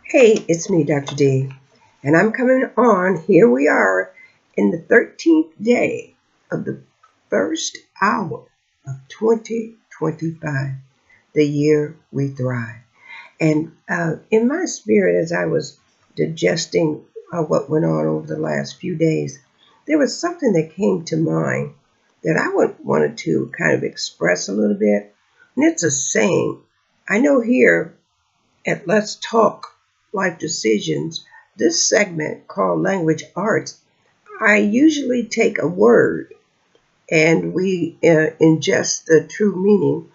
Hey, it's me, Dr. D, and I'm coming on. Here we are in the 13th day of the first hour of 2025, the year we thrive. And in my spirit, as I was digesting what went on over the last few days, there was something that came to mind that I wanted to kind of express a little bit. And it's a saying. I know here at Let's Talk Life Decisions, this segment called Language Arts, I usually take a word and we ingest the true meaning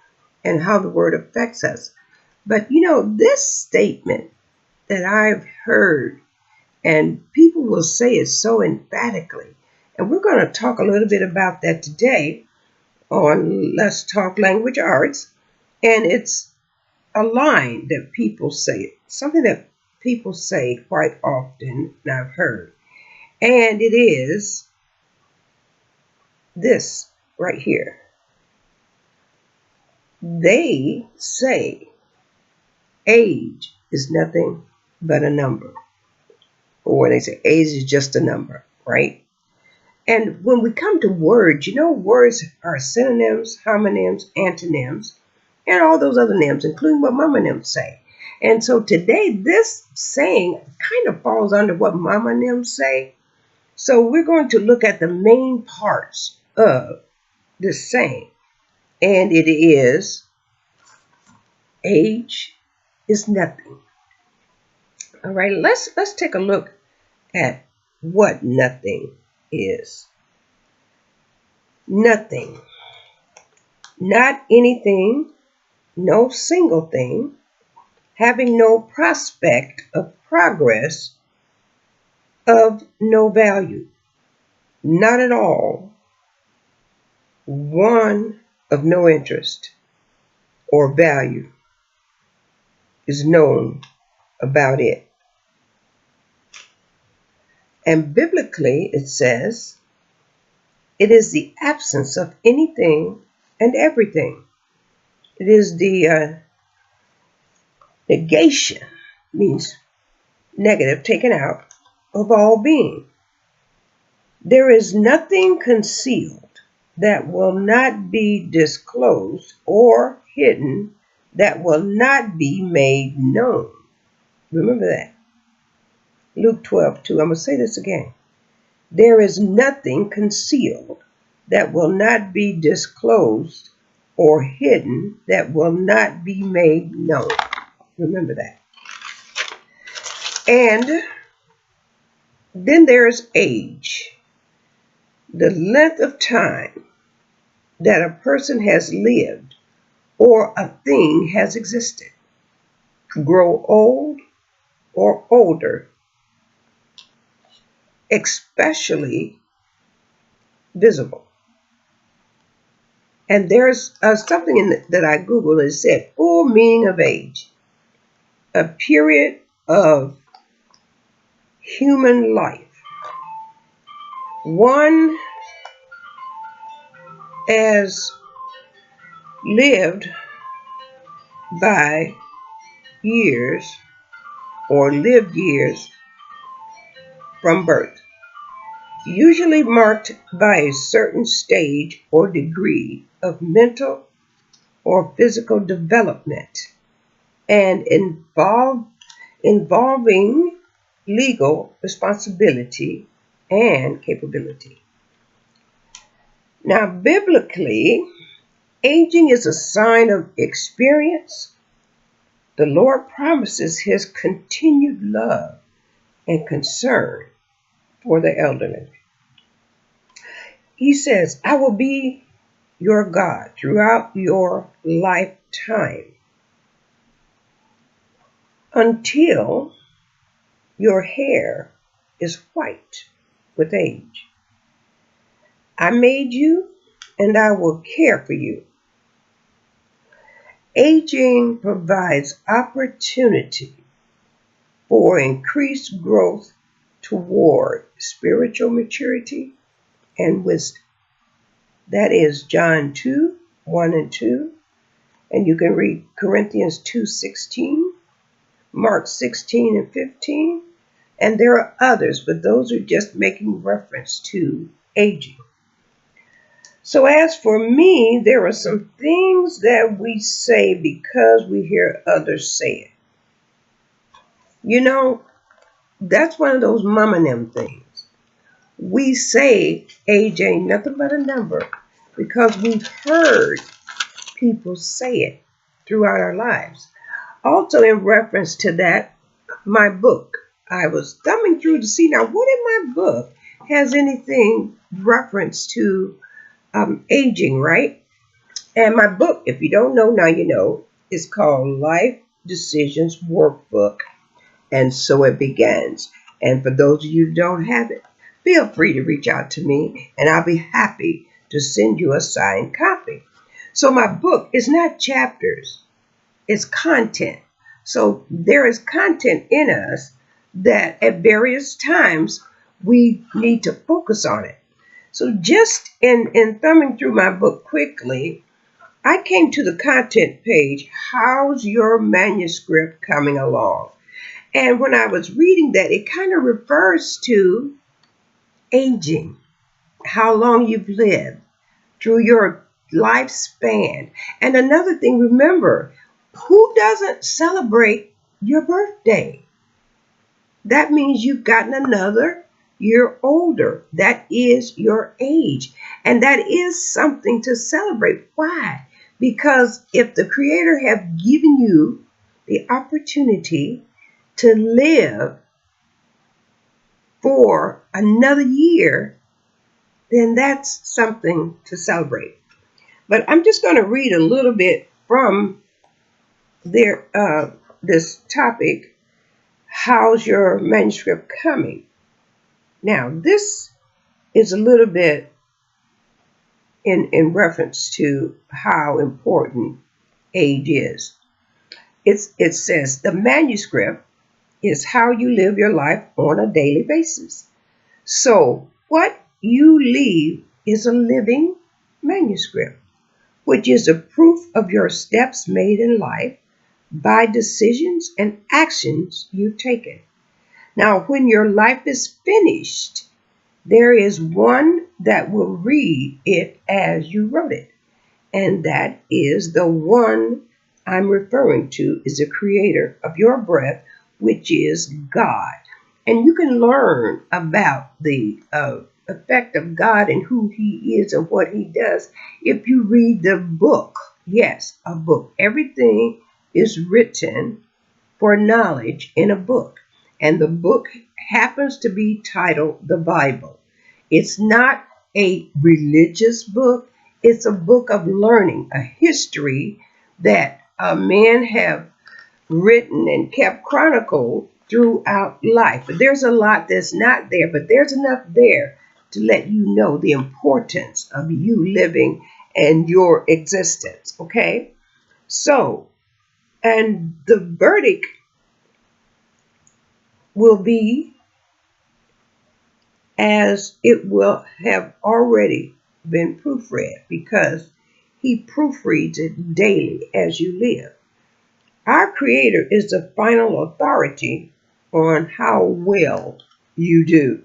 and how the word affects us. But this statement that I've heard and people will say it so emphatically, and we're going to talk a little bit about that today on Let's Talk Language Arts, and it's a line that people say, something that people say quite often, and I've heard. And it is this right here. They say age is nothing but a number. Or they say age is just a number, right? And when we come to words, words are synonyms, homonyms, antonyms, and all those other names, including what Mama Nim say. And so today, this saying kind of falls under what Mama Nim say. So we're going to look at the main parts of this saying. And it is, age is nothing. All right, let's take a look at what nothing is. Nothing. Not anything, no single thing, having no prospect of progress, of no value, not at all, one of no interest or value is known about it. And biblically, it says, it is the absence of anything and everything. It is the negation, means negative, taken out, of all being. There is nothing concealed that will not be disclosed or hidden that will not be made known. Remember that. Luke 12:2. I'm going to say this again. There is nothing concealed that will not be disclosed or hidden that will not be made known. Remember that. And then there's age, the length of time that a person has lived or a thing has existed. Grow old or older, especially visible. And there's something that I Googled and said, full meaning of age, a period of human life, one as lived by years or lived years from birth, usually marked by a certain stage or degree of mental or physical development and involving legal responsibility and capability. Now, biblically, aging is a sign of experience. The Lord promises his continued love and concern for the elderly. He says, I will be your God throughout your lifetime until your hair is white with age. I made you and I will care for you. Aging provides opportunity for increased growth toward spiritual maturity and wisdom. That is John 2:1 and 2. And you can read Corinthians 2:16 Mark 16 and 15. And there are others, but those are just making reference to aging. So as for me, there are some things that we say because we hear others say it. You know, that's one of those mum and them things. We say age ain't nothing but a number because we've heard people say it throughout our lives. Also, in reference to that, my book, I was thumbing through to see now what in my book has anything reference to aging, right? And my book, if you don't know, now you know, is called Life Decisions Workbook. And so it begins. And for those of you who don't have it, feel free to reach out to me and I'll be happy to send you a signed copy. So my book is not chapters, it's content. So there is content in us that at various times we need to focus on it. So just in thumbing through my book quickly, I came to the content page. How's your manuscript coming along? And when I was reading that, it kind of refers to aging, how long you've lived through your lifespan. And another thing, remember, who doesn't celebrate your birthday? That means you've gotten another year older. That is your age. And that is something to celebrate. Why? Because if the Creator have given you the opportunity to live for another year, then that's something to celebrate. But I'm just going to read a little bit from their this topic. How's your manuscript coming? Now, this is a little bit in reference to how important age is. It says the manuscript is how you live your life on a daily basis. So what you leave is a living manuscript, which is a proof of your steps made in life by decisions and actions you've taken. Now, when your life is finished, there is one that will read it as you wrote it. And that is the one I'm referring to is the creator of your breath, which is God. And you can learn about the effect of God and who he is and what he does if you read the book. Yes, a book. Everything is written for knowledge in a book. And the book happens to be titled the Bible. It's not a religious book. It's a book of learning, a history that men have written and kept chronicled throughout life. But there's a lot that's not there, but there's enough there to let you know the importance of you living and your existence. Okay? So, and the verdict will be as it will have already been proofread because he proofreads it daily as you live. Our Creator is the final authority on how well you do.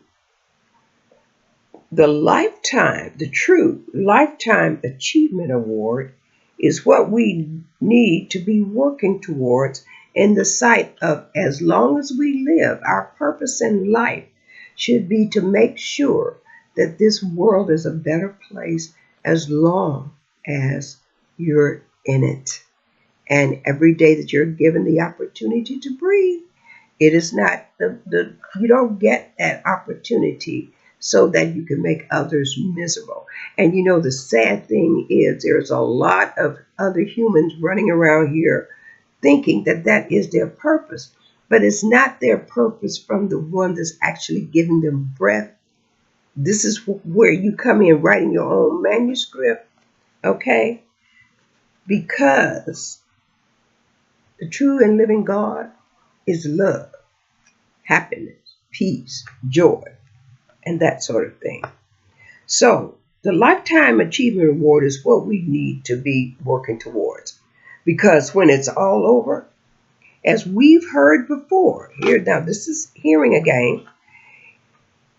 The true Lifetime Achievement Award is what we need to be working towards in the sight of as long as we live. Our purpose in life should be to make sure that this world is a better place as long as you're in it. And every day that you're given the opportunity to breathe, it is not you don't get that opportunity so that you can make others miserable. And you know, the sad thing is there's a lot of other humans running around here thinking that that is their purpose, but it's not their purpose from the one that's actually giving them breath. This is where you come in writing your own manuscript, okay? Because the true and living God is love, happiness, peace, joy, and that sort of thing. So the Lifetime Achievement Award is what we need to be working towards. Because when it's all over as we've heard before, here now this is hearing again,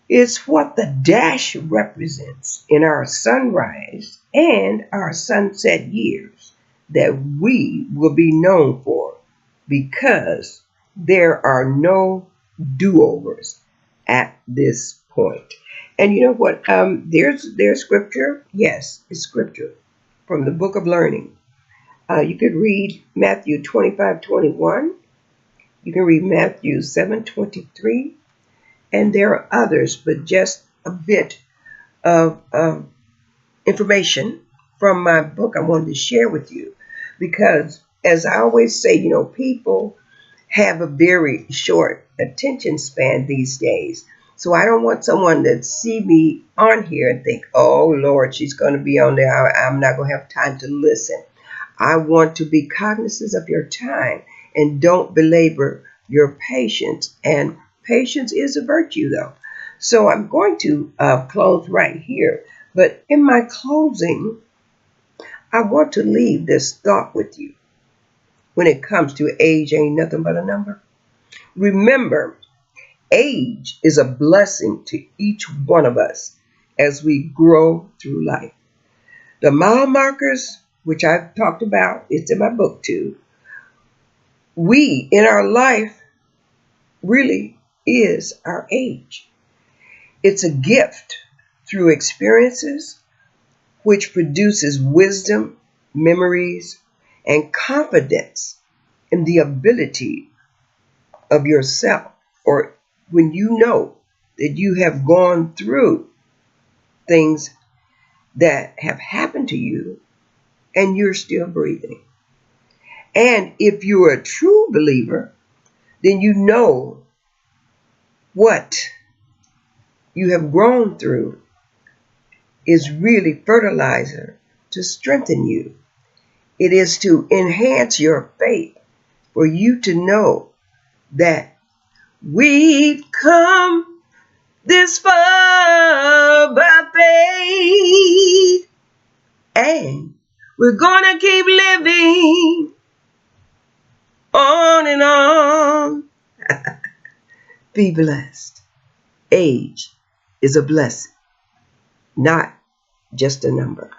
it's what the dash represents in our sunrise and our sunset years that we will be known for, because there are no do-overs at this point. And you know what? There's scripture. Yes, it's scripture from the book of learning. You could read Matthew 25:21. You can read Matthew 7:23, and there are others, but just a bit of information from my book I wanted to share with you, because as I always say, people have a very short attention span these days. So I don't want someone to see me on here and think, oh Lord, she's going to be on there, I'm not going to have time to listen. I want to be cognizant of your time and don't belabor your patience. And patience is a virtue, though. So I'm going to close right here. But in my closing, I want to leave this thought with you. When it comes to age, ain't nothing but a number. Remember, age is a blessing to each one of us as we grow through life. The mile markers, which I've talked about, it's in my book too. We in our life really is our age. It's a gift through experiences which produces wisdom, memories, and confidence in the ability of yourself, or when you know that you have gone through things that have happened to you and you're still breathing. And if you're a true believer, then you know what you have grown through is really fertilizer to strengthen you. It is to enhance your faith, for you to know that we've come this far by faith, and we're gonna keep living on and on. Be blessed. Age is a blessing, not just a number.